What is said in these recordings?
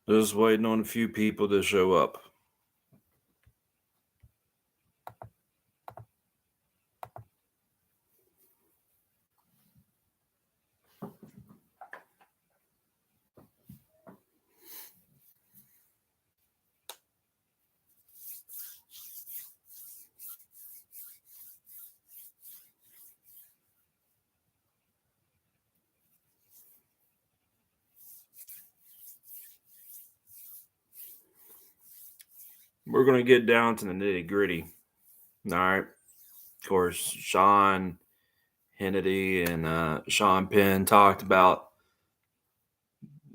Just waiting on a few people to show up. We're going to get down to the nitty gritty. All right. Of course, Sean Hannity and Sean Penn talked about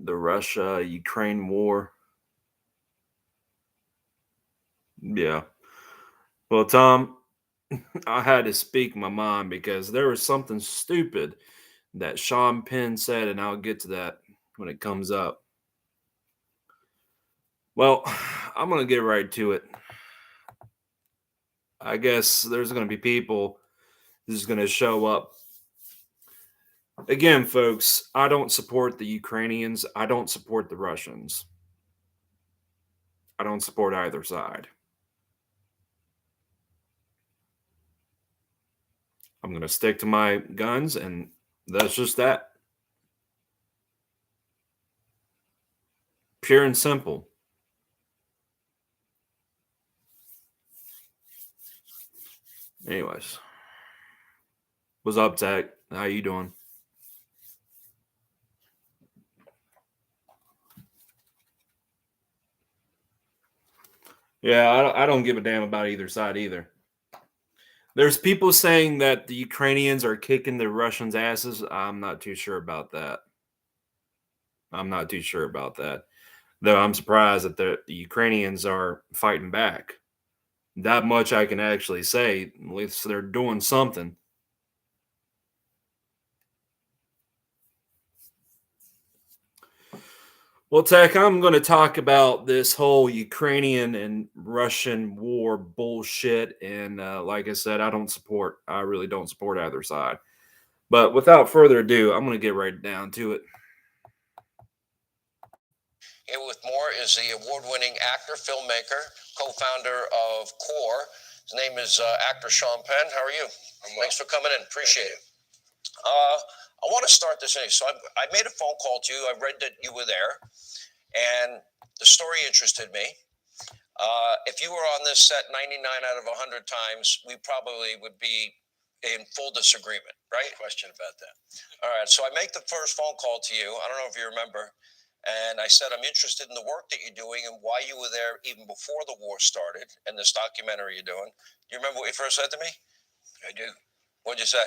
the Russia-Ukraine war. Yeah. Well, Tom, I had to speak my mind because there was something stupid that Sean Penn said, and I'll get to that when it comes up. Well, I'm going to get right to it. I guess there's going to be people who's going to show up. Again, folks, I don't support the Ukrainians. I don't support the Russians. I don't support either side. I'm going to stick to my guns, and that's just that. Pure and simple. Anyways, what's up, Tech? How you doing? Yeah, I don't give a damn about either side either. There's people saying that the Ukrainians are kicking the Russians' asses. I'm not too sure about that. I'm not too sure about that. Though I'm surprised that the Ukrainians are fighting back. That much I can actually say. At least they're doing something. Well, Tech, I'm going to talk about this whole Ukrainian and Russian war bullshit. And like I said, I really don't support either side. But without further ado, I'm going to get right down to it. Here with more is the award-winning actor, filmmaker, co-founder of CORE. His name is actor Sean Penn. How are you? Thanks for coming in. Appreciate it. I want to start this. So I made a phone call to you. I read that you were there, and the story interested me. If you were on this set 99 out of 100 times, we probably would be in full disagreement, right? No question about that. All right. So I make the first phone call to you. I don't know if you remember. And I said, I'm interested in the work that you're doing and why you were there even before the war started and this documentary you're doing. Do you remember what you first said to me? I do. What'd you say?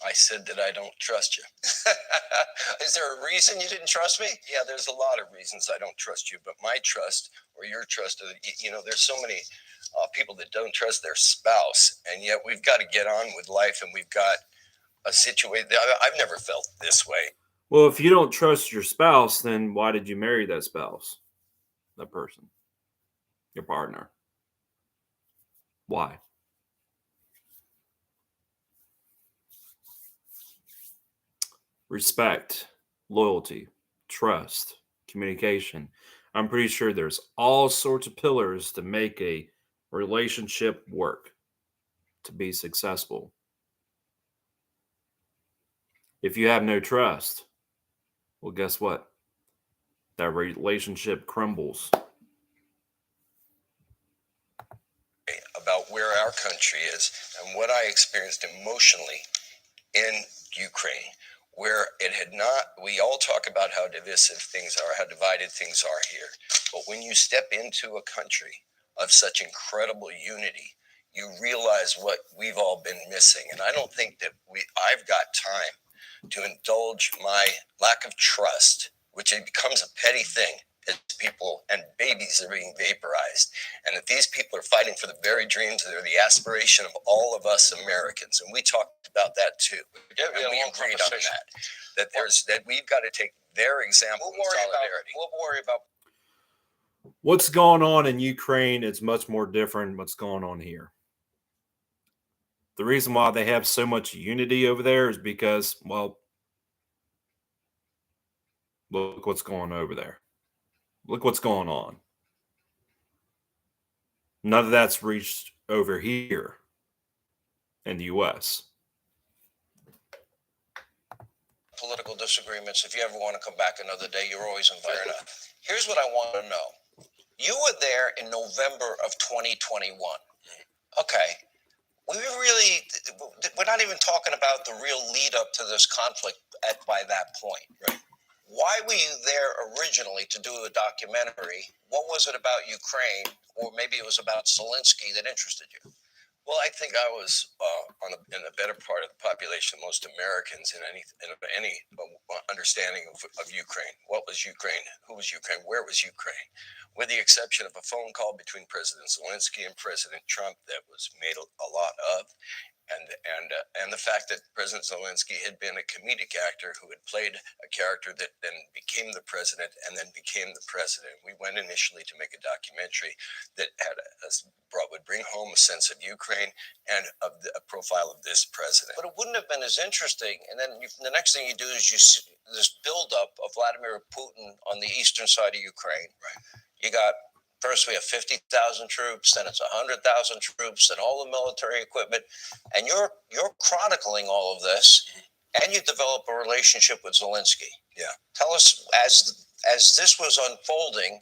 I said that I don't trust you. Is there a reason you didn't trust me? Yeah, there's a lot of reasons I don't trust you, but my trust or your trust, there's so many people that don't trust their spouse, and yet we've got to get on with life, and we've got a situation. I've never felt this way. Well, if you don't trust your spouse, then why did you marry that spouse? That person? Your partner? Why? Respect, loyalty, trust, communication. I'm pretty sure there's all sorts of pillars to make a relationship work, to be successful. If you have no trust, well, guess what? That relationship crumbles. About where our country is and what I experienced emotionally in Ukraine, where it had not, we all talk about how divisive things are, how divided things are here. But when you step into a country of such incredible unity, you realize what we've all been missing. And I don't think that I've got time to indulge my lack of trust, which it becomes a petty thing as people and babies are being vaporized. And that these people are fighting for the very dreams that are the aspiration of all of us Americans. And we talked about that too. And we agreed on that. That we've got to take their example of solidarity. We'll worry about what's going on in Ukraine is much more different than what's going on here. The reason why they have so much unity over there is because, well, look what's going on over there. Look what's going on. None of that's reached over here in the U.S. Political disagreements. If you ever want to come back another day, you're always invited. Here's what I want to know. You were there in November of 2021. Okay. We're not even talking about the real lead up to this conflict by that point. Right. Why were you there originally to do a documentary? What was it about Ukraine, or maybe it was about Zelensky, that interested you? Well, I think I was in a better part of the population, most Americans in any understanding of Ukraine. What was Ukraine? Who was Ukraine? Where was Ukraine? With the exception of a phone call between President Zelensky and President Trump that was made a lot of, and the fact that President Zelensky had been a comedic actor who had played a character that then became the president and then became the president. We went initially to make a documentary that would bring home a sense of Ukraine and of a profile of this president. But it wouldn't have been as interesting. And then the next thing you do is you see this buildup of Vladimir Putin on the eastern side of Ukraine. Right. You got, first we have 50,000 troops, then it's 100,000 troops, and all the military equipment. And you're chronicling all of this, and you develop a relationship with Zelensky. Yeah. Tell us, as this was unfolding,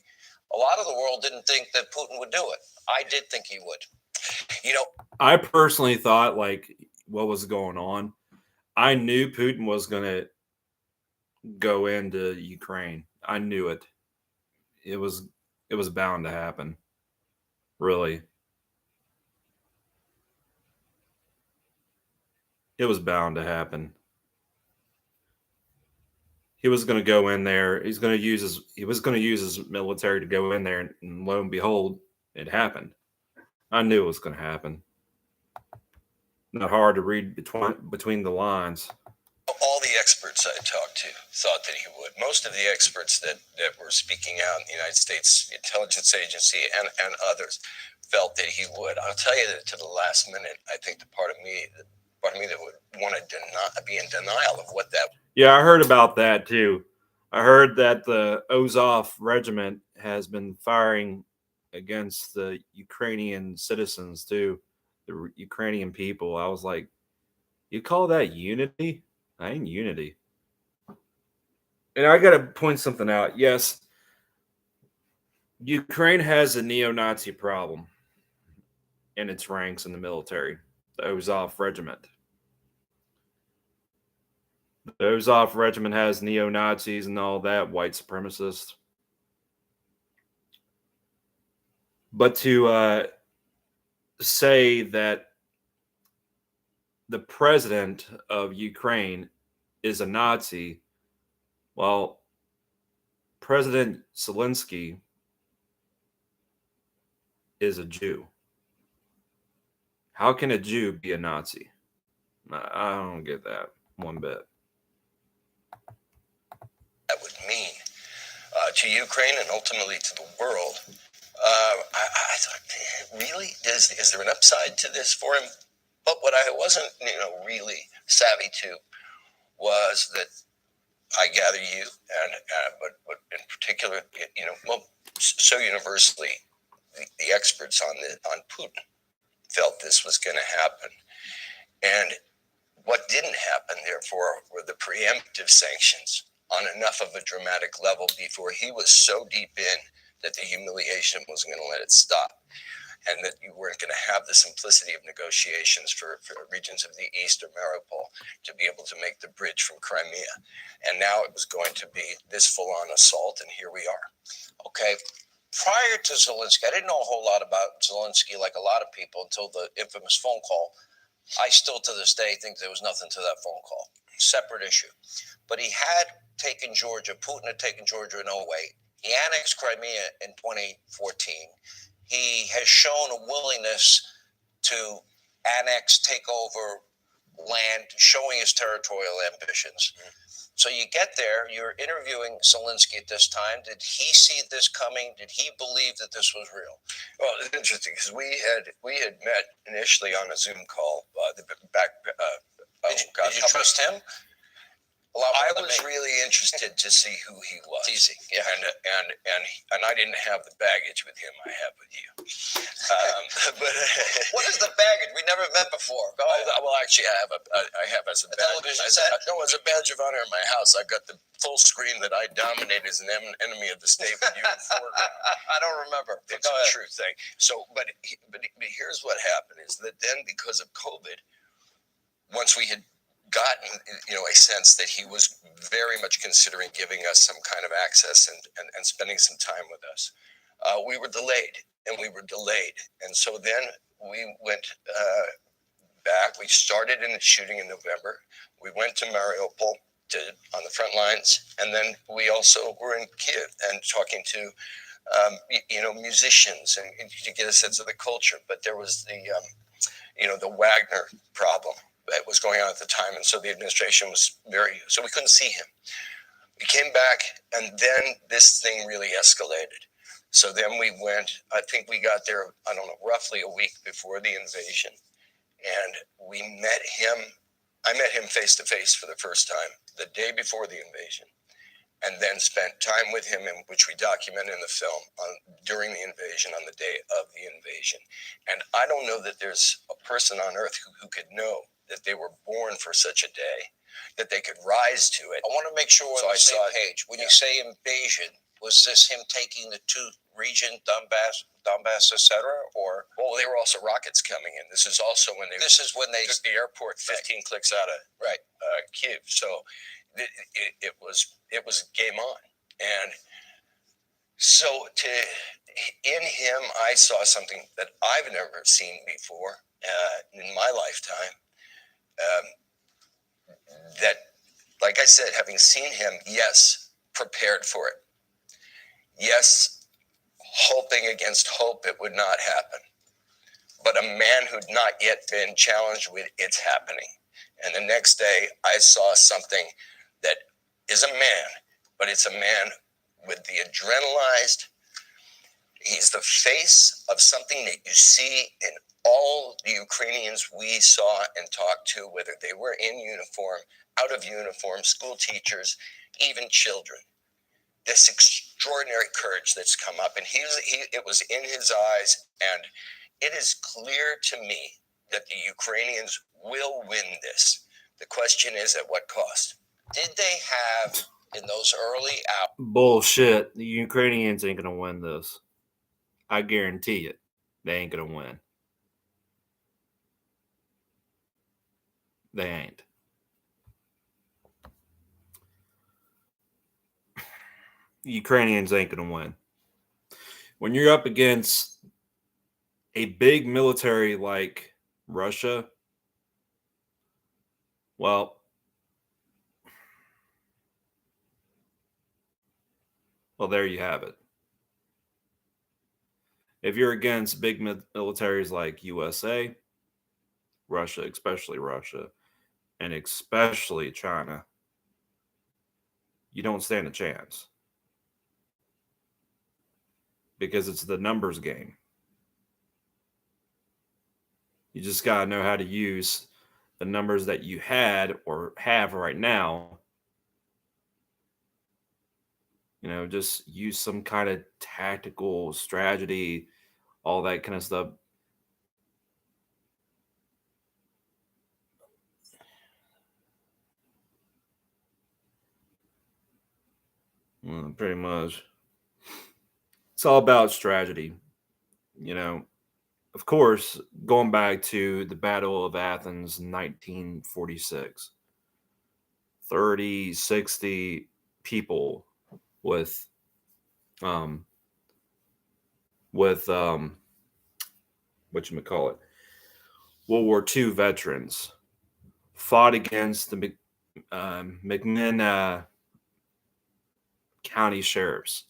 a lot of the world didn't think that Putin would do it. I did think he would. You know, I personally thought, like, what was going on? I knew Putin was going to go into Ukraine. I knew it. It was bound to happen. Really. It was bound to happen. He was going to go in there. He was going to use his military to go in there, and lo and behold, it happened. I knew it was going to happen. Not hard to read between the lines. All the experts I talked to thought that he would. Most of the experts that were speaking out in the United States Intelligence Agency and others felt that he would. I'll tell you that to the last minute, I think the part of me that would want to be in denial of what that. Yeah, I heard about that too. I heard that the Azov regiment has been firing against the Ukrainian citizens too, the Ukrainian people. I was like, you call that unity? I ain't unity. And I got to point something out. Yes, Ukraine has a neo-Nazi problem in its ranks in the military, the Azov regiment. The Azov regiment has neo-Nazis and all that, white supremacists. But to say that the president of Ukraine is a Nazi, well, President Zelensky is a Jew. How can a Jew be a Nazi? I don't get that one bit. That would mean to Ukraine and ultimately to the world. I thought, really, is there an upside to this for him? But what I wasn't, really savvy to was that I gather you but in particular, so universally, the experts on Putin felt this was going to happen, and what didn't happen, therefore, were the preemptive sanctions on enough of a dramatic level before he was so deep in that the humiliation wasn't going to let it stop, and that you weren't going to have the simplicity of negotiations for regions of the East or Mariupol to be able to make the bridge from Crimea. And now it was going to be this full-on assault, and here we are. Okay. Prior to Zelensky, I didn't know a whole lot about Zelensky like a lot of people until the infamous phone call. I still, to this day, think there was nothing to that phone call. Separate issue. But he had taken Georgia. Putin had taken Georgia in 2008. He annexed Crimea in 2014. He has shown a willingness to annex, take over land, showing his territorial ambitions. So you get there, you're interviewing Zelensky at this time. Did he see this coming? Did he believe that this was real? Well, it's interesting because we had met initially on a Zoom call. Did you trust him? A lot I more than was me. really interested to see who he was. It's easy. Yeah. And I didn't have the baggage with him I have with you. But What is the baggage? We never met before. Go ahead. well, actually, I have as a badge. television set? No, as a badge of honor in my house. I've got the full screen that I dominate as an enemy of the state with you in the foreground. I don't remember. It's a true thing. So, but here's what happened: is that then because of COVID, once we had gotten a sense that he was very much considering giving us some kind of access and spending some time with us, we were delayed, and so then we went back. We started in the shooting in November. We went to Mariupol on the front lines, and then we also were in Kiev and talking to musicians and to get a sense of the culture. But there was the Wagner problem that was going on at the time, and so the administration was so we couldn't see him. We came back, and then this thing really escalated. So then we went, I think we got there, I don't know, roughly a week before the invasion, and we met him. I met him face to face for the first time the day before the invasion, and then spent time with him, which we document in the film, during the invasion, on the day of the invasion. And I don't know that there's a person on earth who could know that they were born for such a day, that they could rise to it. I want to make sure we're on the same page. When you say invasion, was this him taking the two region, Donbass, etc., or? Well, there were also rockets coming in. This is also when they took the airport 15 clicks out of Kiev. So it was game on. And so in him, I saw something that I've never seen before in my lifetime. That, like I said, having seen him, yes, prepared for it. Yes, hoping against hope it would not happen. But a man who'd not yet been challenged with it's happening. And the next day, I saw something that is a man, but it's a man with the adrenalized. He's the face of something that you see in all the Ukrainians we saw and talked to, whether they were in uniform, out of uniform, school teachers, even children. This extraordinary courage that's come up, and it was in his eyes, and it is clear to me that the Ukrainians will win this. The question is, at what cost? Did they have, in those early hours? Bullshit. The Ukrainians ain't going to win this. I guarantee it. They ain't going to win. They ain't. The Ukrainians ain't going to win. When you're up against a big military like Russia, well, there you have it. If you're against big militaries like USA, Russia, especially Russia, and especially China, you don't stand a chance. Because it's the numbers game. You just got to know how to use the numbers that you had or have right now. Just use some kind of tactical strategy, all that kind of stuff. Pretty much. It's all about strategy. Of course, going back to the Battle of Athens in 1946, 30, 60 people with whatchamacallit, World War II veterans fought against the McMinn County sheriffs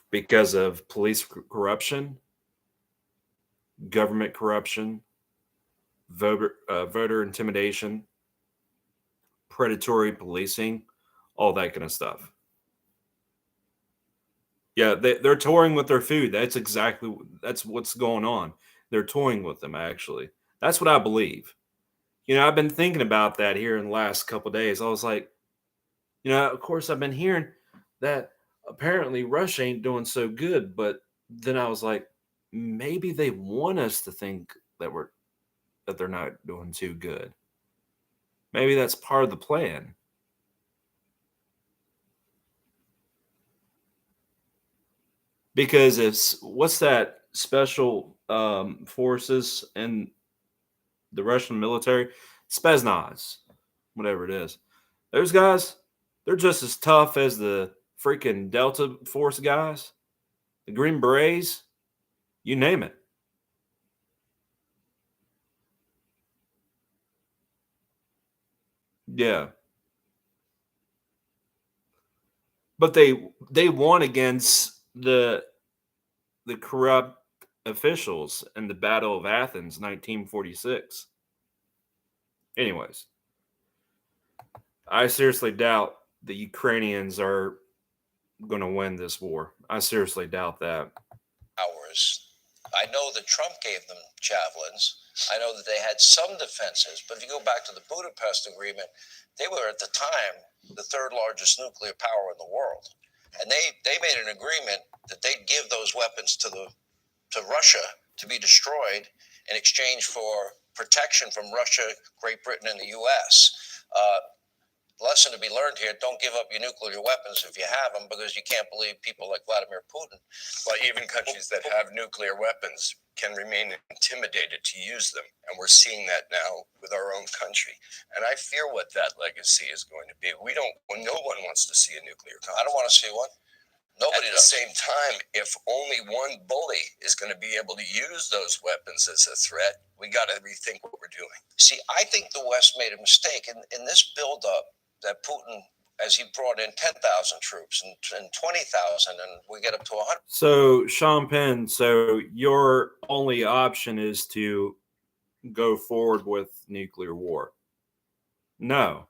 because of police corruption, government corruption, voter intimidation, predatory policing, all that kind of stuff. Yeah, they're toying with their food. That's what's going on. They're toying with them, actually. That's what I believe. I've been thinking about that here in the last couple of days. I was like, Of course, I've been hearing that apparently Russia ain't doing so good, but then I was like, maybe they want us to think that they're not doing too good. Maybe that's part of the plan. Because it's what's that special forces and the Russian military, Spetsnaz, whatever it is. Those guys, they're just as tough as the freaking Delta Force guys, the Green Berets, you name it. Yeah, but they won against the corrupt officials in the Battle of Athens, 1946. Anyways, I seriously doubt the Ukrainians are going to win this war. I seriously doubt that. Hours. I know that Trump gave them javelins. I know that they had some defenses, but if you go back to the Budapest Agreement, they were at the time the third largest nuclear power in the world. And they made an agreement that they'd give those weapons to Russia to be destroyed in exchange for protection from Russia, Great Britain, and the U.S. Lesson to be learned here: don't give up your nuclear weapons if you have them, because you can't believe people like Vladimir Putin. Well, even countries that have nuclear weapons can remain intimidated to use them, and we're seeing that now with our own country. And I fear what that legacy is going to be. No one wants to see a nuclear conflict. I don't want to see one. Nobody At does. the same time, if only one bully is going to be able to use those weapons as a threat, we got to rethink what we're doing. See, I think the West made a mistake in this buildup that Putin, as he brought in 10,000 troops and 20,000, and we get up to 100. So, Sean Penn, so your only option is to go forward with nuclear war. No.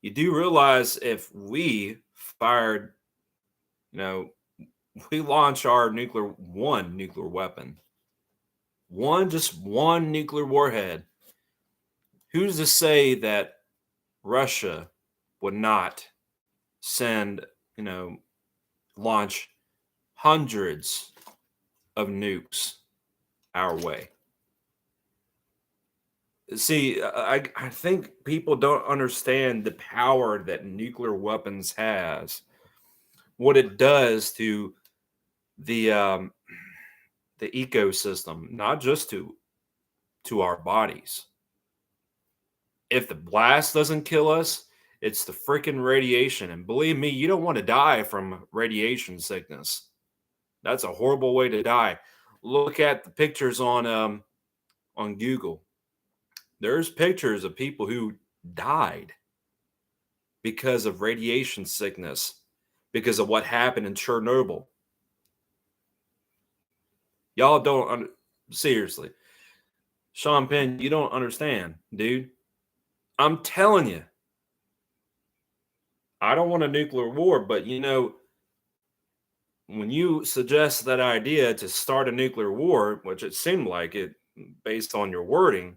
You do realize if we fired, we launch our nuclear weapon, just one nuclear warhead, who's to say that Russia would not send, launch hundreds of nukes our way? See, I think people don't understand the power that nuclear weapons has, what it does to the ecosystem, not just to our bodies. If the blast doesn't kill us, it's the freaking radiation. And believe me, you don't want to die from radiation sickness. That's a horrible way to die. Look at the pictures on Google. There's pictures of people who died because of radiation sickness, because of what happened in Chernobyl. Y'all don't seriously. Sean Penn, you don't understand, dude. I'm telling you. I don't want a nuclear war, but when you suggest that idea to start a nuclear war, which it seemed like it based on your wording,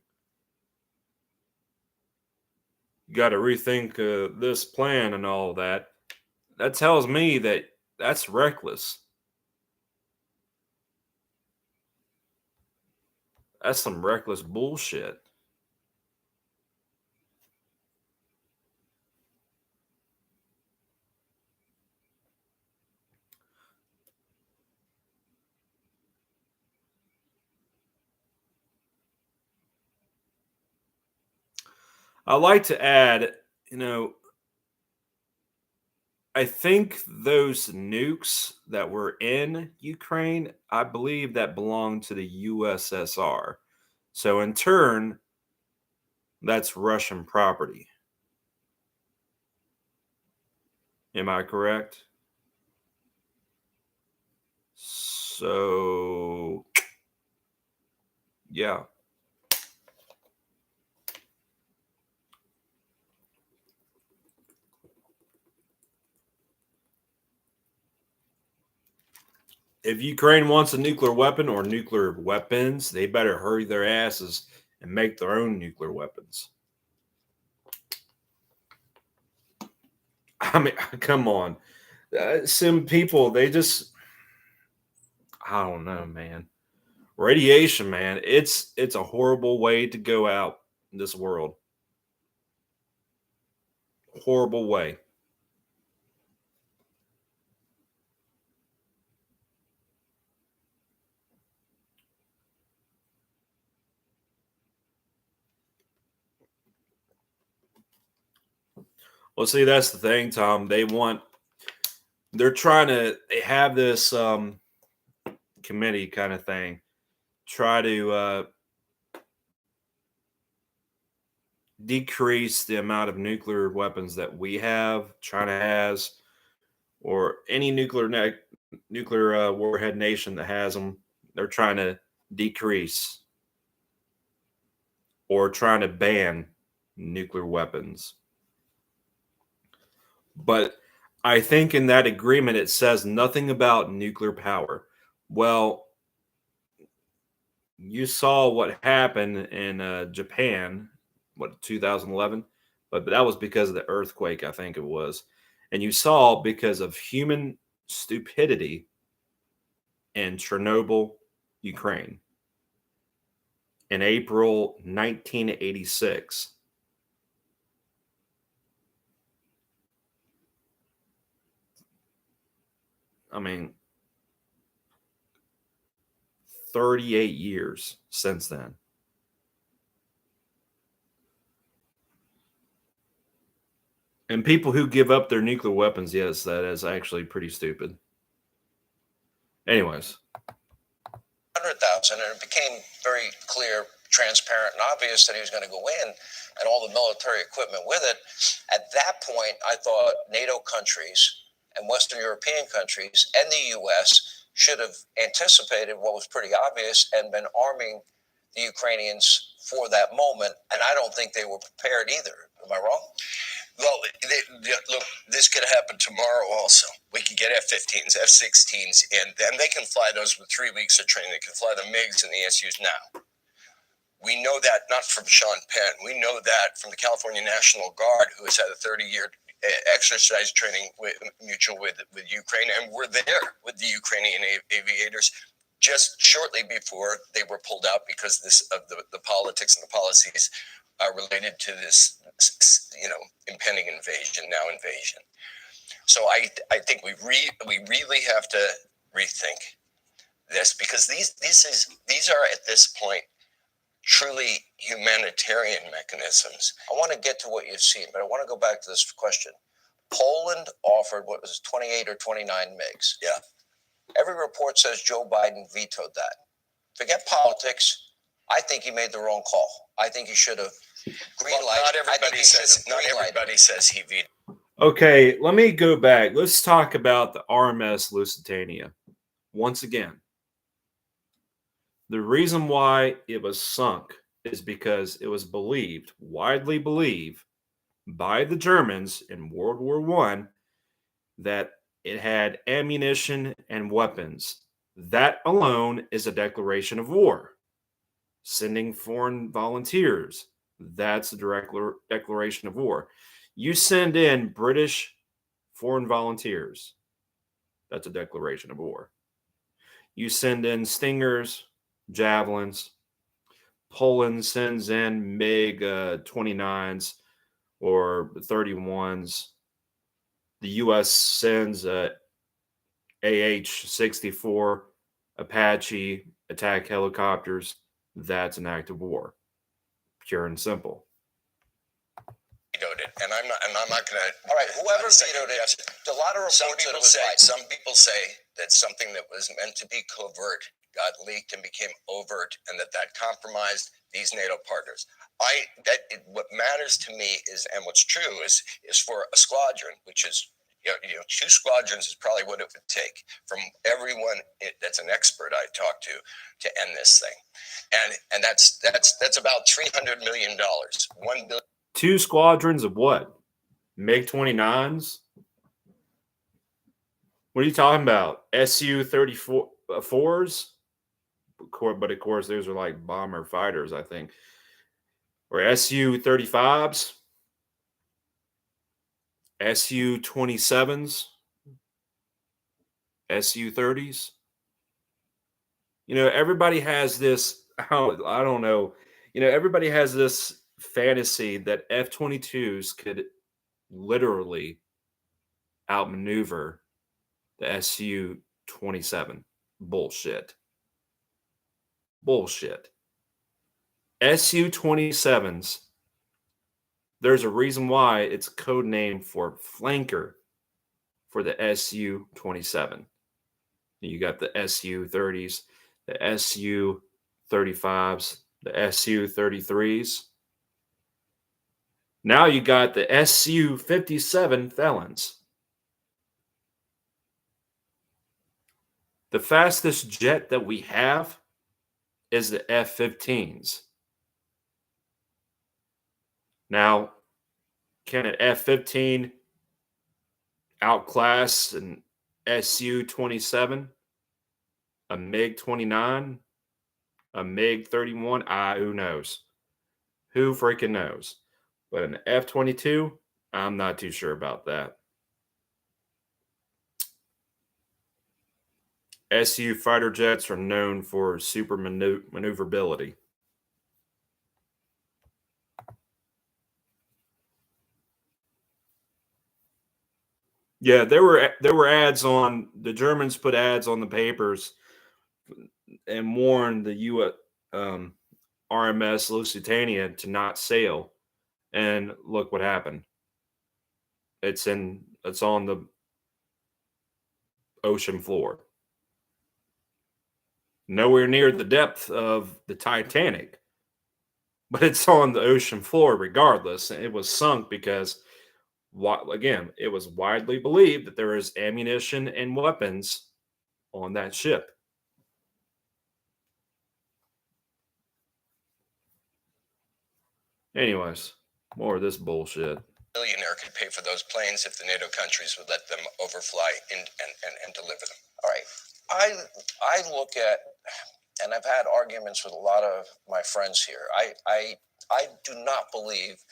you got to rethink this plan and all that. That tells me that that's reckless. That's some reckless bullshit. I like to add, I think those nukes that were in Ukraine, I believe that belonged to the USSR. So in turn, that's Russian property. Am I correct? So, yeah. If Ukraine wants a nuclear weapon or nuclear weapons, they better hurry their asses and make their own nuclear weapons. I mean, come on. Some people, they just, I don't know, man. Radiation, man. It's a horrible way to go out in this world. Horrible way. Well, see, that's the thing, Tom. They're trying to, they have this committee kind of thing, try to decrease the amount of nuclear weapons that we have, China has, or any nuclear warhead nation that has them. They're trying to decrease or trying to ban nuclear weapons. But I think in that agreement it says nothing about nuclear power. Well, you saw what happened in Japan, 2011, but that was because of the earthquake, I think it was. And you saw because of human stupidity in Chernobyl, Ukraine, in April 1986. I mean, 38 years since then. And people who give up their nuclear weapons, yes, that is actually pretty stupid. Anyways. 100,000, and it became very clear, transparent, and obvious that he was going to go in and all the military equipment with it. At that point, I thought NATO countries and Western European countries and the U.S. should have anticipated what was pretty obvious and been arming the Ukrainians for that moment. And I don't think they were prepared either. Am I wrong? Well, look, this could happen tomorrow also. We could get F-15s, F-16s, and then they can fly those with 3 weeks of training. They can fly the MiGs and the SUs now. We know that not from Sean Penn. We know that from the California National Guard, who has had a 30-year exercise training mutual with Ukraine, and we're there with the Ukrainian aviators just shortly before they were pulled out because of the politics and the policies related to this, impending invasion. So I think we really have to rethink this, because these are at this point truly humanitarian mechanisms. I want to get to what you've seen, but I want to go back to this question. Poland offered, 28 or 29 MiGs. Yeah. Every report says Joe Biden vetoed that. Forget politics. I think he made the wrong call. I think he should have greenlighted. Not everybody says he vetoed. Okay, let me go back. Let's talk about the RMS Lusitania once again. The reason why it was sunk is because it was widely believed by the Germans in World War I that it had ammunition and weapons. That alone is a declaration of war. Sending foreign volunteers, that's a direct declaration of war. You send in British foreign volunteers, that's a declaration of war. You send in Stingers, Javelins. Poland sends in MiG 29s or 31s. The U.S. sends AH-64 Apache attack helicopters. That's an act of war, pure and simple. Vetoed it, and I'm not going to. All right, whoever vetoed it. A lot of reports some people say that something that was meant to be covert got leaked and became overt, and that compromised these NATO partners. What matters to me is, and what's true is for a squadron, which is 2 squadrons is probably what it would take from everyone that's an expert I talk to end this thing, and that's about $300 million, $1 billion. 2 squadrons of what? MiG 29s? What are you talking about? Su-34s? But of course, those are like bomber fighters, I think. Or Su-35s? Su-27s, Su-30s. Everybody has this. I don't know. Everybody has this fantasy that F-22s could literally outmaneuver the Su-27. Bullshit. Bullshit. Su-27s. There's a reason why it's code name for flanker for the Su-27. You got the Su-30s, the Su-35s, the Su-33s. Now you got the Su-57 felons. The fastest jet that we have is the F-15s. Now, can an F-15 outclass an Su-27, a MiG-29, a MiG-31? Who knows? Who freaking knows? But an F-22, I'm not too sure about that. Su fighter jets are known for super maneuverability. Yeah, there were ads on the Germans put ads on the papers and warned the U.S. RMS Lusitania to not sail, and look what happened. It's on the ocean floor, nowhere near the depth of the Titanic, but it's on the ocean floor regardless. It was sunk because, again, it was widely believed that there is ammunition and weapons on that ship. Anyways, more of this bullshit. Billionaire could pay for those planes if the NATO countries would let them overfly and deliver them. All right. I look at, and I've had arguments with a lot of my friends here. I do not believe.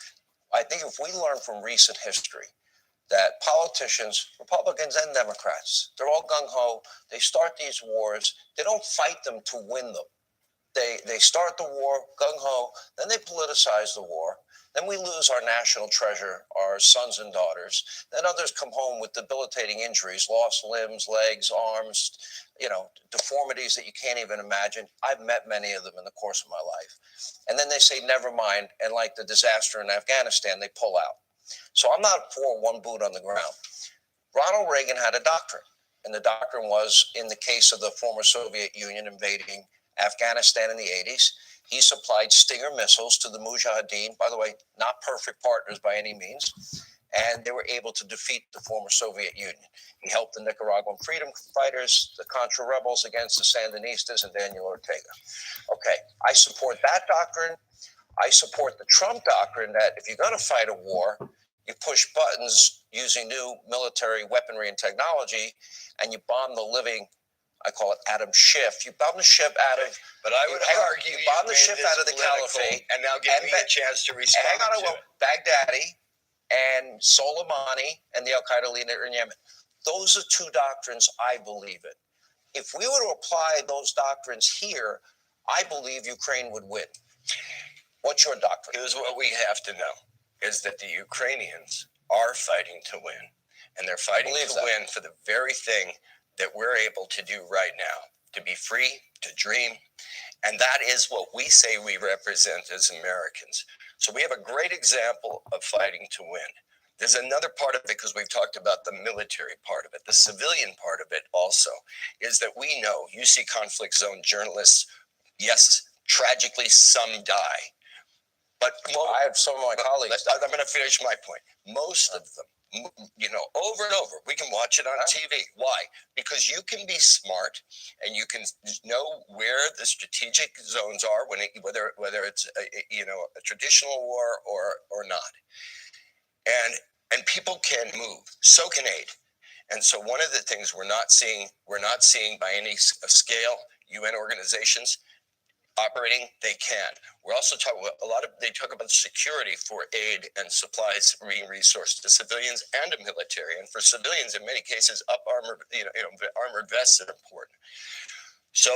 I think if we learn from recent history that politicians, Republicans and Democrats, they're all gung-ho. They start these wars. They don't fight them to win them. They start the war gung-ho, then they politicize the war. Then we lose our national treasure, our sons and daughters. Then others come home with debilitating injuries, lost limbs, legs, arms, deformities that you can't even imagine. I've met many of them in the course of my life. And then they say, never mind. And like the disaster in Afghanistan, they pull out. So I'm not for one boot on the ground. Ronald Reagan had a doctrine. And the doctrine was, in the case of the former Soviet Union invading Afghanistan in the 80s, he supplied Stinger missiles to the Mujahideen, by the way, not perfect partners by any means, and they were able to defeat the former Soviet Union. He helped the Nicaraguan freedom fighters, the Contra rebels against the Sandinistas, and Daniel Ortega. Okay, I support that doctrine. I support the Trump doctrine that if you're going to fight a war, you push buttons using new military weaponry and technology, and you bomb the living, I call it Adam Schiff. You bomb the ship out of, but I would argue you bomb the ship out of the caliphate, and now give me a chance to respond. Hang on a moment. Baghdadi and Soleimani and the Al Qaeda leader in Yemen. Those are two doctrines I believe in. If we were to apply those doctrines here, I believe Ukraine would win. What's your doctrine? Here's what we have to know, is that the Ukrainians are fighting to win. And they're fighting to win for the very thing that we're able to do right now, to be free, to dream. And that is what we say we represent as Americans. So we have a great example of fighting to win. There's another part of it, because we've talked about the military part of it. The civilian part of it also is that we know, you see conflict zone journalists, yes, tragically some die. But I have some of my colleagues. I'm going to finish my point. Most of them, over and over, we can watch it on TV. Why? Because you can be smart and you can know where the strategic zones are, whether it's a traditional war or not. And people can move. So can aid. And so one of the things we're not seeing by any scale, UN organizations, operating, they can. We're also talking about they talk about security for aid and supplies being resourced to civilians and the military. And for civilians, in many cases, armored vests are important. So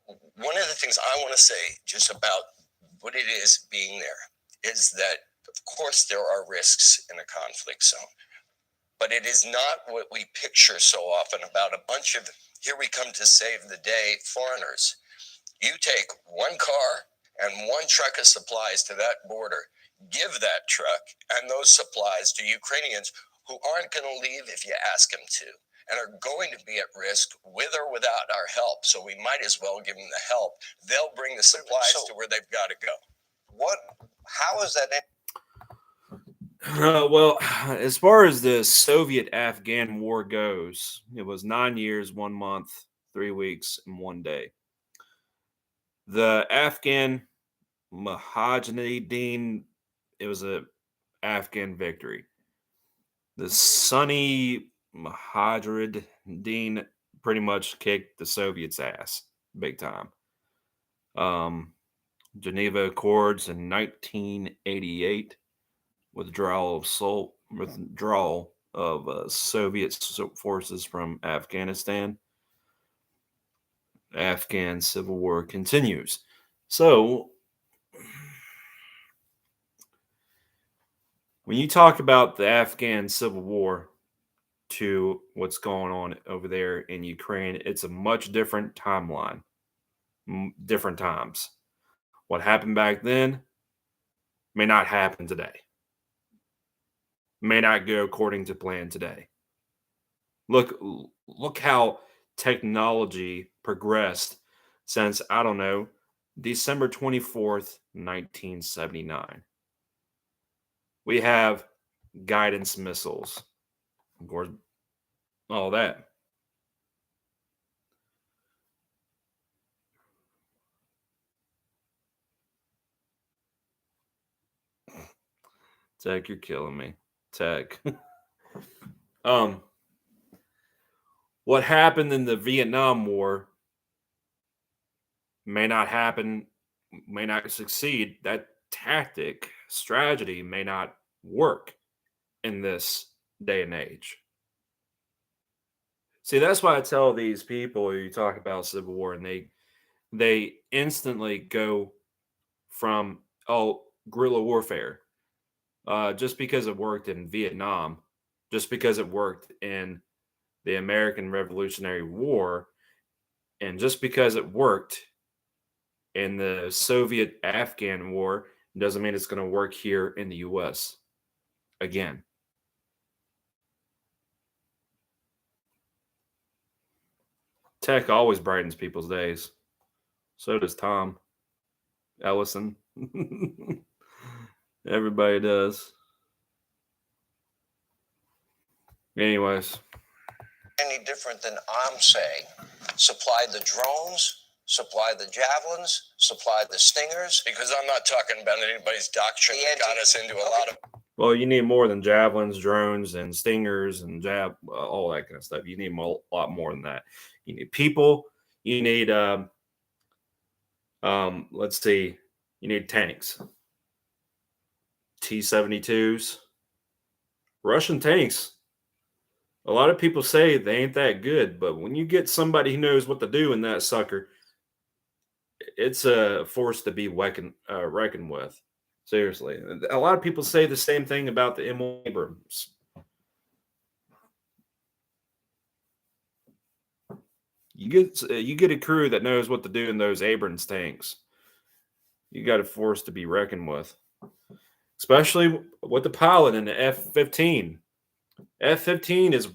one of the things I want to say just about what it is being there is that, of course, there are risks in a conflict zone, but it is not what we picture so often about a bunch of here we come to save the day foreigners. You take one car and one truck of supplies to that border, give that truck and those supplies to Ukrainians who aren't going to leave if you ask them to, and are going to be at risk with or without our help. So we might as well give them the help. They'll bring the supplies to where they've got to go. How is that? Well, as far as the Soviet-Afghan War goes, it was 9 years, 1 month, 3 weeks, and 1 day. The Afghan Mujahideen, it was a Afghan victory. The Sunni Mujahideen pretty much kicked the Soviets' ass big time. Geneva Accords in 1988, withdrawal of Soviet forces from Afghanistan. Afghan civil war continues. So, when you talk about the Afghan civil war to what's going on over there in Ukraine, it's a much different timeline, different times. What happened back then may not happen today, may not go according to plan today. Look how technology progressed since, I don't know, December 24th, 1979. We have guidance missiles, of course, all that. Tech, you're killing me. Tech. What happened in the Vietnam War may not happen, may not succeed. That tactic, strategy may not work in this day and age. See, that's why I tell these people, you talk about civil war, and they instantly go from, oh, guerrilla warfare, just because it worked in Vietnam, just because it worked in the American Revolutionary War, and just because it worked in the Soviet Afghan War doesn't mean it's going to work here in the US again. Tech always brightens people's days. So does Tom Ellison. Everybody does. Anyways. Any different than I'm saying. Supply the drones, supply the javelins, supply the stingers. Because I'm not talking about anybody's doctrine that got us into a lot of. Well, you need more than javelins, drones, and stingers, and all that kind of stuff. You need a lot more than that. You need people. You need, let's see, you need tanks, T-72s, Russian tanks. A lot of people say they ain't that good, but when you get somebody who knows what to do in that sucker, it's a force to be reckoned with. Seriously. A lot of people say the same thing about the M1 Abrams. You get a crew that knows what to do in those Abrams tanks. You got a force to be reckoned with, especially with the pilot in the F-15. F-15 is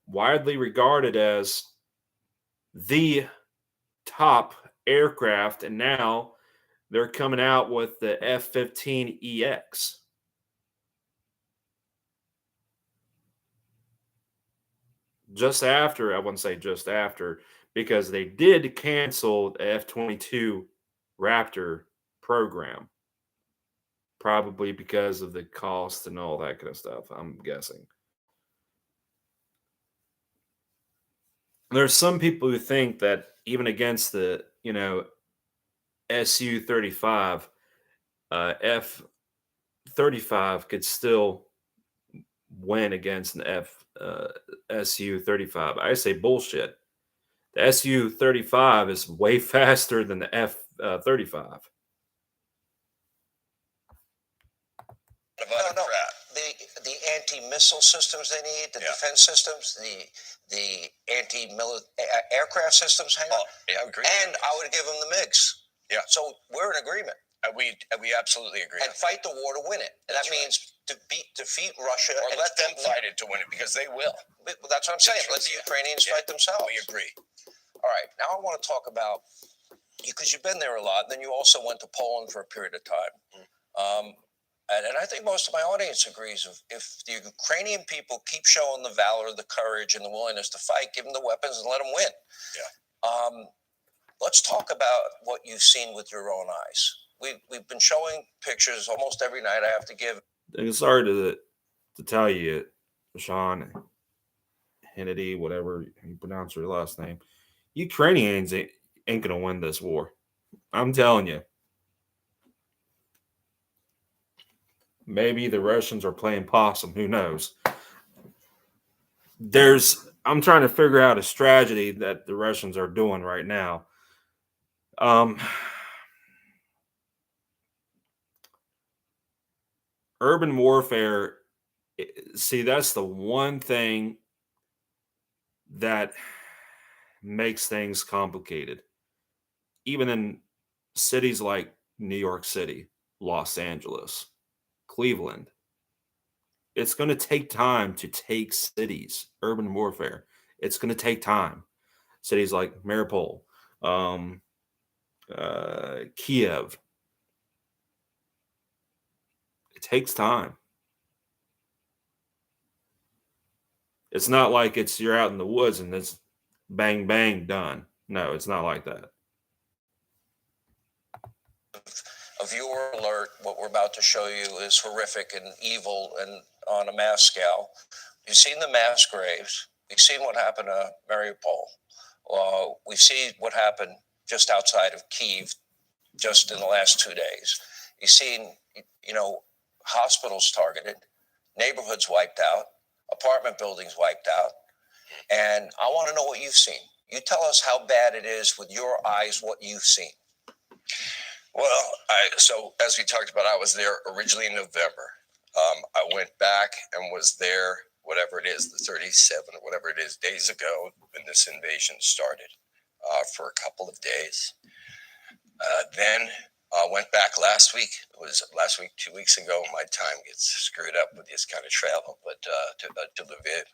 widely regarded as the top aircraft, and now they're coming out with the F-15EX. Just after, I wouldn't say just after, because they did cancel the F-22 Raptor program. Probably because of the cost and all that kind of stuff, I'm guessing. There's some people who think that even against the, Su-35, F-35 could still win against an Su-35. I say bullshit. The Su-35 is way faster than the F-35. No. The anti-missile systems they need, the defense systems, the aircraft systems. Hang on. Yeah, I agree. And I would give them the MiGs. Yeah. So we're in agreement. We absolutely agree. And fight the war to win it. And that means defeat Russia. Or and let them fight it to win it, because they will. But that's what I'm saying. Let the Ukrainians fight themselves. We agree. All right. Now I want to talk about, because you've been there a lot, and then you also went to Poland for a period of time. And I think most of my audience agrees. If the Ukrainian people keep showing the valor, the courage, and the willingness to fight, give them the weapons and let them win. Yeah. Let's talk about what you've seen with your own eyes. We've been showing pictures almost every night. I have to give. And sorry to tell you, Sean, Hannity, whatever you pronounce your last name, Ukrainians ain't going to win this war. I'm telling you. Maybe the Russians are playing possum. Who knows? I'm trying to figure out a strategy that the Russians are doing right now. Urban warfare, see, that's the one thing that makes things complicated. Even in cities like New York City, Los Angeles, Cleveland, it's going to take time to take cities. Urban warfare, it's going to take time. Cities like Mariupol, Kiev, it takes time. It's not like you're out in the woods and it's bang bang done. No, it's not like that. A viewer alert, what we're about to show you is horrific and evil and on a mass scale. You've seen the mass graves. You've seen what happened to Mariupol. We've seen what happened just outside of Kyiv just in the last 2 days. You've seen, hospitals targeted, neighborhoods wiped out, apartment buildings wiped out. And I want to know what you've seen. You tell us how bad it is with your eyes, what you've seen. Well, so as we talked about, I was there originally in November. I went back and was there, whatever it is, the 37 or whatever it is, days ago when this invasion started, for a couple of days. Then went back last week. It was last week, 2 weeks ago. My time gets screwed up with this kind of travel, but to Lviv.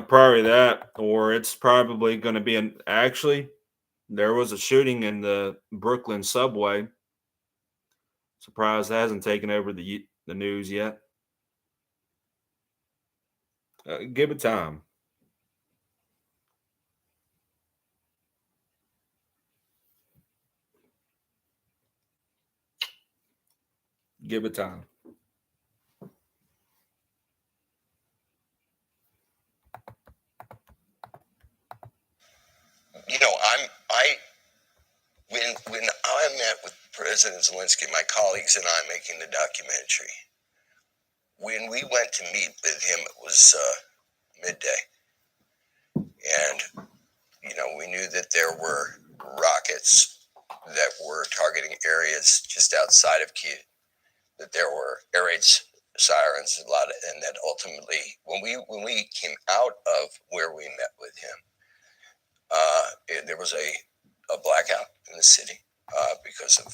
Probably that, or it's probably going to be actually, there was a shooting in the Brooklyn subway. Surprised it hasn't taken over the news yet. Give it time. Give it time. When I met with President Zelensky, my colleagues and I making the documentary, when we went to meet with him, it was midday. And, we knew that there were rockets that were targeting areas just outside of Kyiv, that there were air raid sirens, and that ultimately, when we came out of where we met with him, there was a blackout in the city because of.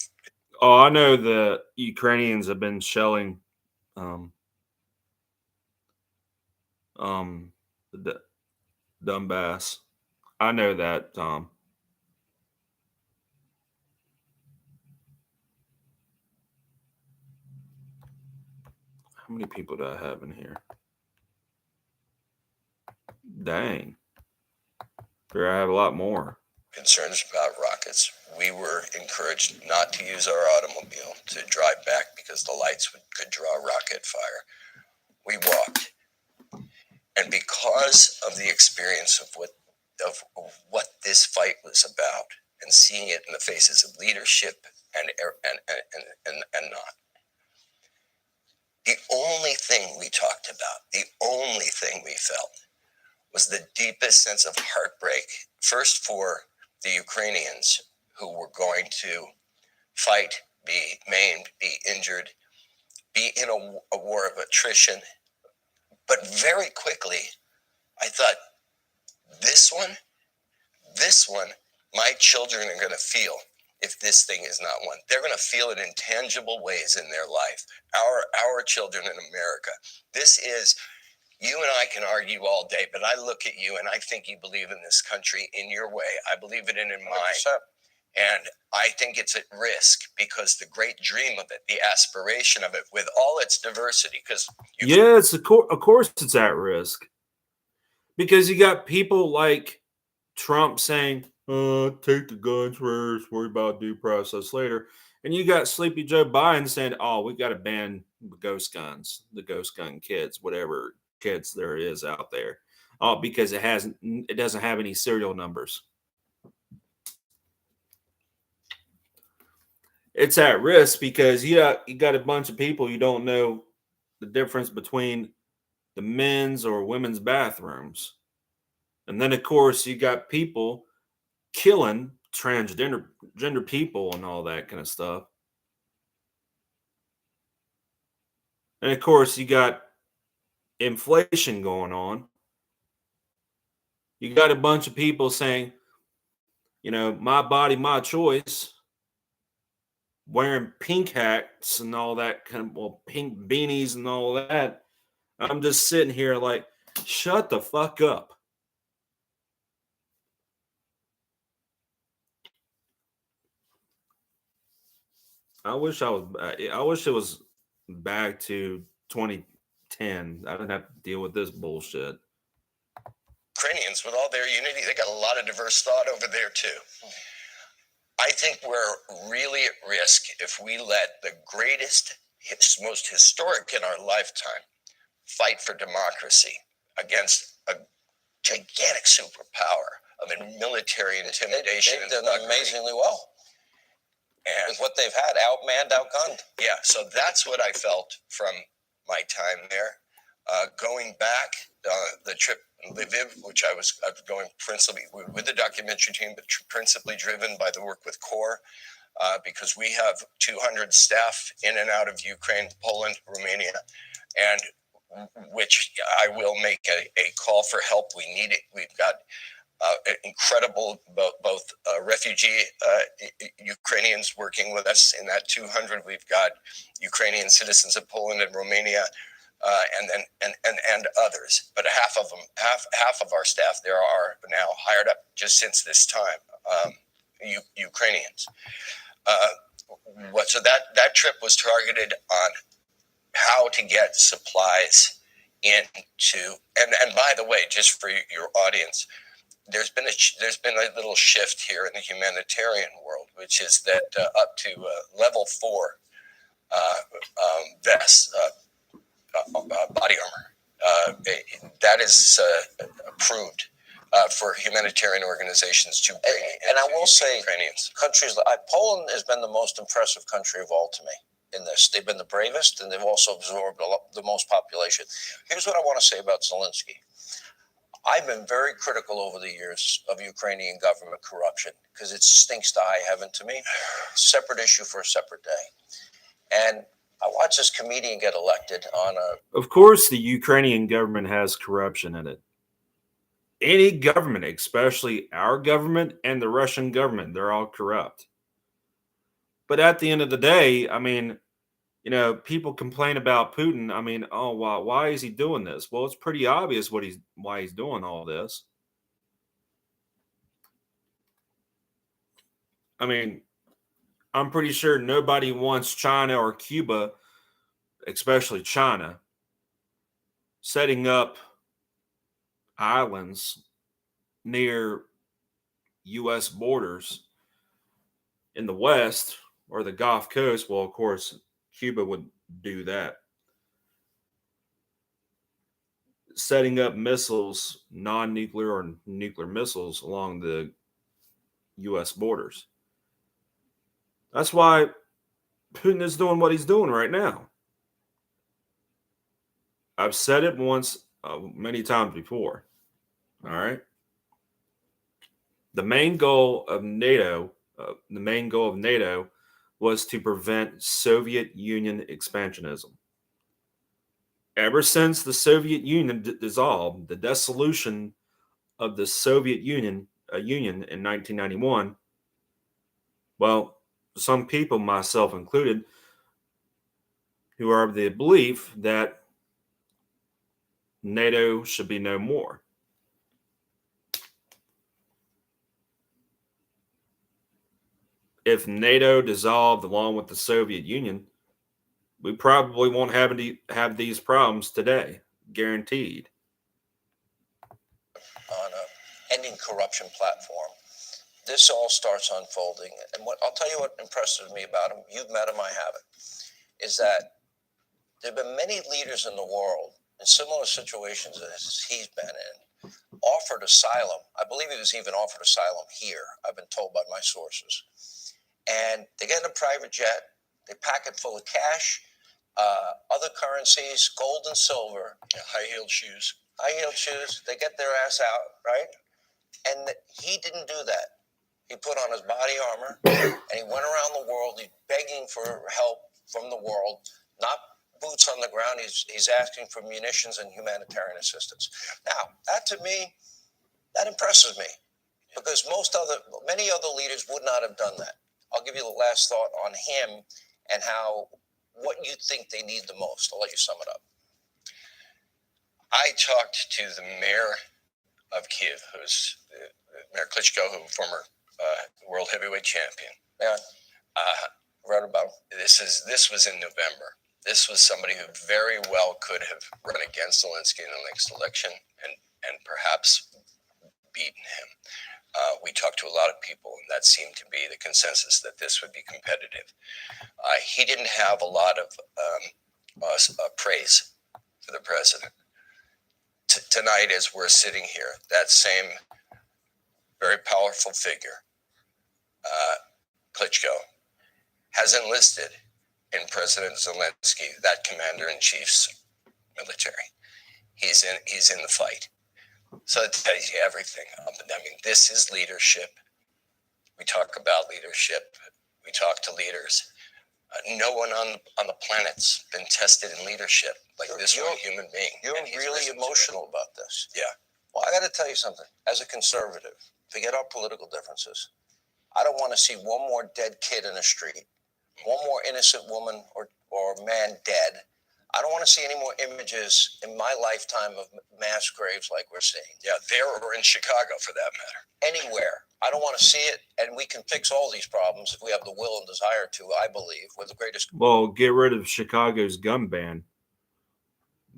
Oh, I know the Ukrainians have been shelling the Donbass. I know that, Tom. How many people do I have in here? Dang. Here I have a lot more. Concerns about rockets. We were encouraged not to use our automobile to drive back because the lights could draw rocket fire. We walked. And because of the experience of what of what this fight was about and seeing it in the faces of leadership and not. The only thing we talked about, the only thing we felt was the deepest sense of heartbreak, first for the Ukrainians who were going to fight, be maimed, be injured, be in a war of attrition. But very quickly, I thought, this one, my children are going to feel if this thing is not won. They're going to feel it in tangible ways in their life. Our children in America. This is, you and I can argue all day, but I look at you and I think you believe in this country in your way. I believe it in mine. 100%. And I think it's at risk because the great dream of it, the aspiration of it, with all its diversity, because of course it's at risk. Because you got people like Trump saying, take the guns first, worry about due process later. And you got Sleepy Joe Biden saying, oh, we got to ban the ghost guns, the ghost gun kids, whatever kids there is out there. Oh, because it doesn't have any serial numbers. It's at risk because you got a bunch of people you don't know the difference between the men's or women's bathrooms. And then, of course, you got people killing transgender people and all that kind of stuff. And, of course, you got inflation going on. You got a bunch of people saying, my body, my choice, wearing pink hats and all that pink beanies and all that. I'm just sitting here like, shut the fuck up. I wish it was back to 2010. I didn't have to deal with this bullshit. Ukrainians, with all their unity, they got a lot of diverse thought over there too. I think we're really at risk if we let the greatest, most historic in our lifetime fight for democracy against a gigantic superpower of military intimidation. They've done amazingly well. And with what they've had, outmanned, outgunned. Yeah, so that's what I felt from my time there. Going back, the trip in Lviv, which I was going principally with the documentary team, but principally driven by the work with CORE, because we have 200 staff in and out of Ukraine, Poland, Romania, and which I will make a call for help. We need it. We've got incredible both refugee Ukrainians working with us in that 200. We've got Ukrainian citizens of Poland and Romania, and others. But half of our staff there are now hired up just since this time. Ukrainians. So that trip was targeted on how to get supplies into, and by the way, just for your audience, there's been a little shift here in the humanitarian world, which is that up to level 4 vests, body armor, that is approved for humanitarian organizations to bring. And I will say, Ukrainians. countries like Poland has been the most impressive country of all to me in this. They've been the bravest, and they've also absorbed the most population. Here's what I want to say about Zelensky. I've been very critical over the years of Ukrainian government corruption because it stinks to high heaven to me. Separate issue for a separate day. And I watched this comedian get elected on a... Of course, the Ukrainian government has corruption in it. Any government, especially our government and the Russian government, they're all corrupt. But at the end of the day, I mean, people complain about Putin. I mean, oh, why is he doing this? Well, it's pretty obvious why he's doing all this. I mean, I'm pretty sure nobody wants China or Cuba, especially China, setting up islands near U.S. borders in the West or the Gulf Coast. Well, of course, Cuba would do that. setting up missiles, non-nuclear or nuclear missiles along the U.S. borders. That's why Putin is doing what he's doing right now. I've said it once, many times before. All right. The main goal of NATO, was to prevent Soviet Union expansionism. Ever since the Soviet Union dissolved, the dissolution of the Soviet Union in 1991, well, some people, myself included, who are of the belief that NATO should be no more. If NATO dissolved along with the Soviet Union, we probably won't have these problems today, guaranteed. On a ending corruption platform. This all starts unfolding. And what I'll tell you what impresses me about him, you've met him, I haven't, is that there have been many leaders in the world in similar situations as he's been in, offered asylum. I believe he was even offered asylum here, I've been told by my sources. And they get in a private jet, they pack it full of cash, other currencies, gold and silver. Yeah, high-heeled shoes. They get their ass out, right? And he didn't do that. He put on his body armor and he went around the world. He's begging for help from the world, not boots on the ground. He's asking for munitions and humanitarian assistance. Now, that to me, that impresses me because many other leaders would not have done that. I'll give you the last thought on him and what you think they need the most. I'll let you sum it up. I talked to the mayor of Kiev, who's Mayor Klitschko, who former world heavyweight champion. Yeah, read about him. This was in November. This was somebody who very well could have run against Zelensky in the next election and perhaps beaten him. We talked to a lot of people, and that seemed to be the consensus that this would be competitive. He didn't have a lot of praise for the president. Tonight, as we're sitting here, that same very powerful figure, Klitschko, has enlisted in President Zelensky, that commander-in-chief's military. He's in the fight. So it tells you everything. I mean, this is leadership. We talk about leadership. We talk to leaders. No one on the planet's been tested in leadership like this one human being. You're really emotional about this. Yeah. Well, I got to tell you something. As a conservative, forget our political differences. I don't want to see one more dead kid in the street, one more innocent woman or man dead. I don't want to see any more images in my lifetime of mass graves like we're seeing. Yeah, there or in Chicago, for that matter. Anywhere. I don't want to see it, and we can fix all these problems if we have the will and desire to, I believe. We're the greatest. Well, get rid of Chicago's gun ban.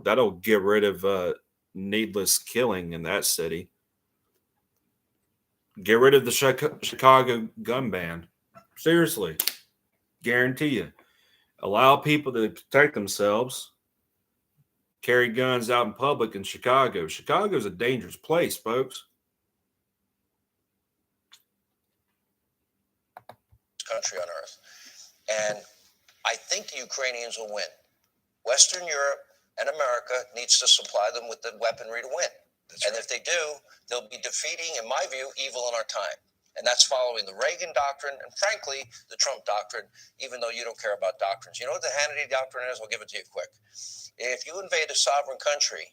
That'll get rid of needless killing in that city. Get rid of the Chicago gun ban. Seriously. Guarantee you. Allow people to protect themselves. Carry guns out in public in Chicago. Chicago's a dangerous place, folks. Country on earth. And I think the Ukrainians will win. Western Europe and America needs to supply them with the weaponry to win. If they do, they'll be defeating, in my view, evil in our time. And that's following the Reagan doctrine and, frankly, the Trump doctrine, even though you don't care about doctrines. You know what the Hannity doctrine is? I'll give it to you quick. If you invade a sovereign country,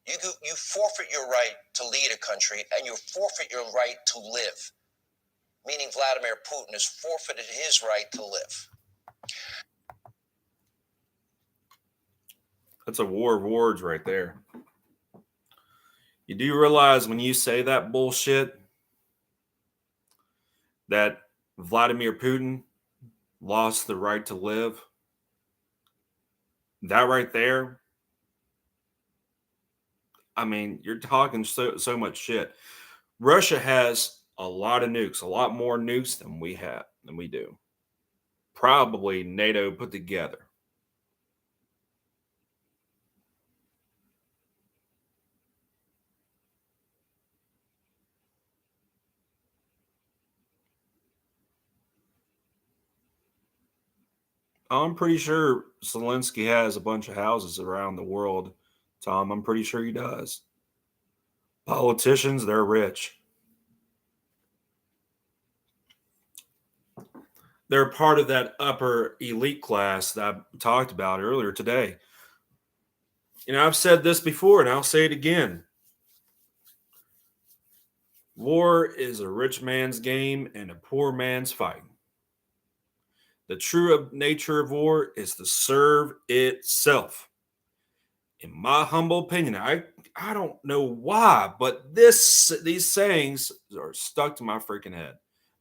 you forfeit your right to lead a country and you forfeit your right to live. Meaning Vladimir Putin has forfeited his right to live. That's a war of words right there. You do realize when you say that bullshit that Vladimir Putin lost the right to live? That right there, I mean, you're talking so much shit. Russia has a lot of nukes, a lot more nukes than we do. Probably NATO put together. I'm pretty sure Zelensky has a bunch of houses around the world, Tom. I'm pretty sure he does. Politicians, they're rich. They're part of that upper elite class that I talked about earlier today. I've said this before and I'll say it again. War is a rich man's game and a poor man's fight. The true nature of war is to serve itself. In my humble opinion, I don't know why, but these sayings are stuck to my freaking head.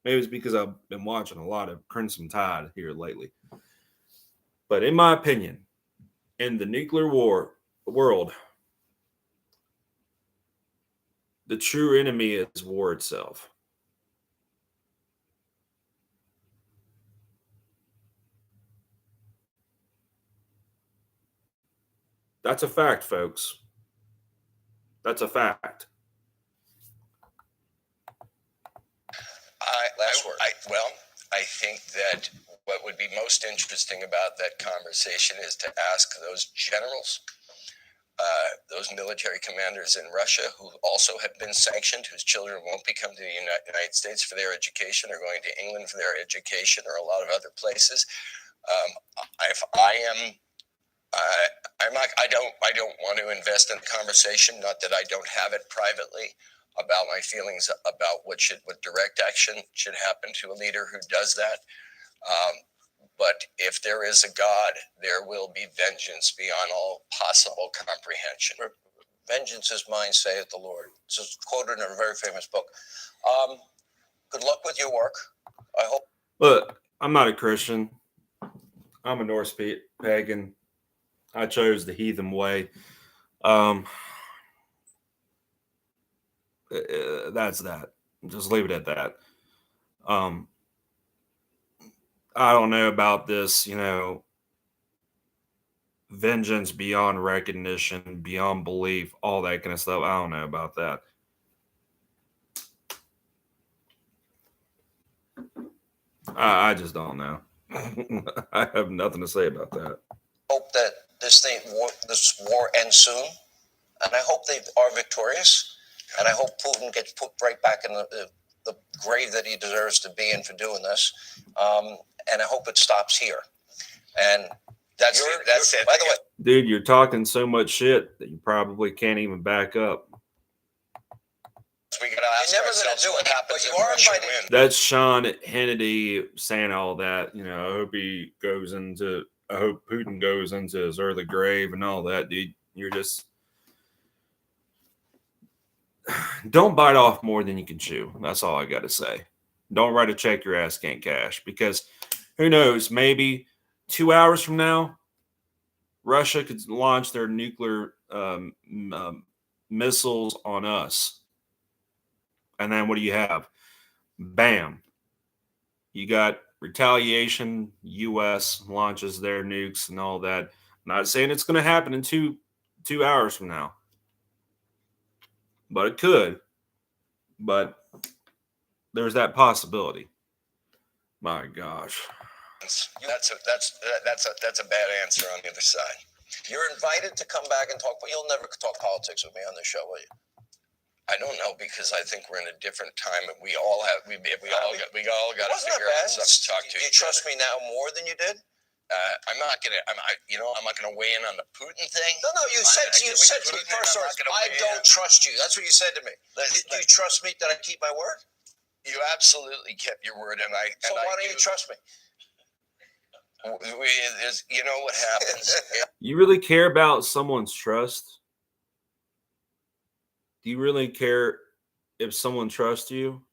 Maybe it's because I've been watching a lot of Crimson Tide here lately. But in my opinion, in the nuclear war world, the true enemy is war itself. That's a fact, folks. That's a fact. I think that what would be most interesting about that conversation is to ask those generals, those military commanders in Russia who also have been sanctioned, whose children won't be coming to the United States for their education, or going to England for their education, or a lot of other places. If I am, I don't want to invest in the conversation. Not that I don't have it privately about my feelings about what direct action should happen to a leader who does that. But if there is a God, there will be vengeance beyond all possible comprehension. Vengeance is mine, saith the Lord. This is quoted in a very famous book. Good luck with your work. I hope. Look, I'm not a Christian. I'm a Norse pagan. I chose the heathen way. That's that. Just leave it at that. I don't know about this, vengeance beyond recognition, beyond belief, all that kind of stuff. I don't know about that. I just don't know. I have nothing to say about that. Hope that this war ends soon, and I hope they are victorious, and I hope Putin gets put right back in the grave that he deserves to be in for doing this, and I hope it stops here. And that's it. By the way, dude, you're talking so much shit that you probably can't even back up. We gotta ask you're never going to do it, but you are invited. That's Sean Hannity saying all that. I hope Putin goes into his early grave and all that, dude. You're just don't bite off more than you can chew. That's all I got to say. Don't write a check your ass can't cash, because who knows? Maybe 2 hours from now, Russia could launch their nuclear missiles on us. And then what do you have? Bam. You got retaliation. U.S. launches their nukes and all that. Not saying it's going to happen in two hours from now, but it could. But there's that possibility. My gosh. That's a bad answer on the other side. You're invited to come back and talk, but you'll never talk politics with me on this show, will you? I don't know, because I think we're in a different time, and we all got to figure out stuff to talk to. Do you trust me now more than you did? I'm not gonna weigh in on the Putin thing. No. You said to me first, I don't trust you. That's what you said to me. Do you trust me that I keep my word? You absolutely kept your word, and I. So why don't you trust me? You know what happens. You really care about someone's trust? Do you really care if someone trusts you?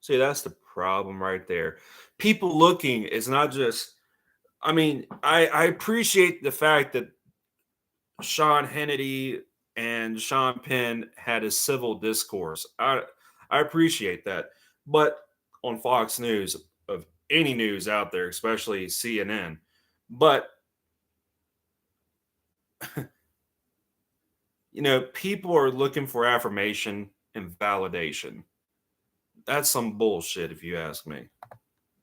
See, that's the problem right there. People looking is not just, I appreciate the fact that Sean Hannity and Sean Penn had a civil discourse. I appreciate that. But on Fox News, of any news out there, especially CNN, but people are looking for affirmation and validation. That's some bullshit, if you ask me.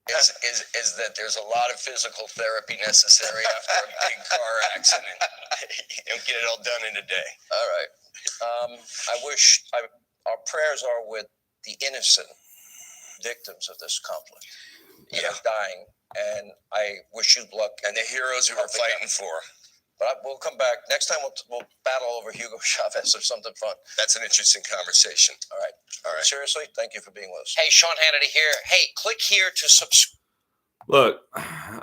is that there's a lot of physical therapy necessary after a big car accident. You don't get it all done in a day. All right. Our prayers are with the innocent victims of this conflict. That are dying, and I wish you luck. And the heroes who are fighting for. But we'll come back next time. We'll battle over Hugo Chavez or something fun. That's an interesting conversation. All right. Seriously, thank you for being with us. Hey, Sean Hannity here. Hey, click here to subscribe. Look,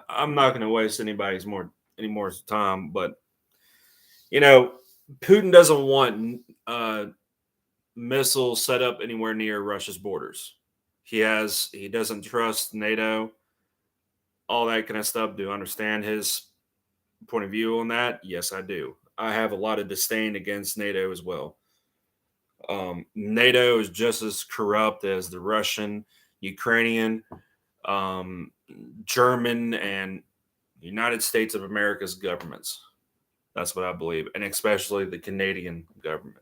I'm not going to waste any more time, but Putin doesn't want missiles set up anywhere near Russia's borders. He doesn't trust NATO, all that kind of stuff. Do I understand his point of view on that? Yes, I do. I have a lot of disdain against NATO as well. NATO is just as corrupt as the Russian, Ukrainian, German, and United States of America's governments. That's what I believe, and especially the Canadian government.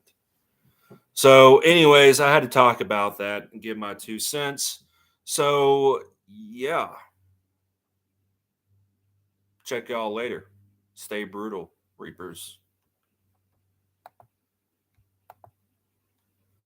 So, anyways, I had to talk about that and give my 2 cents. So, yeah. Check y'all later. Stay brutal, Reapers.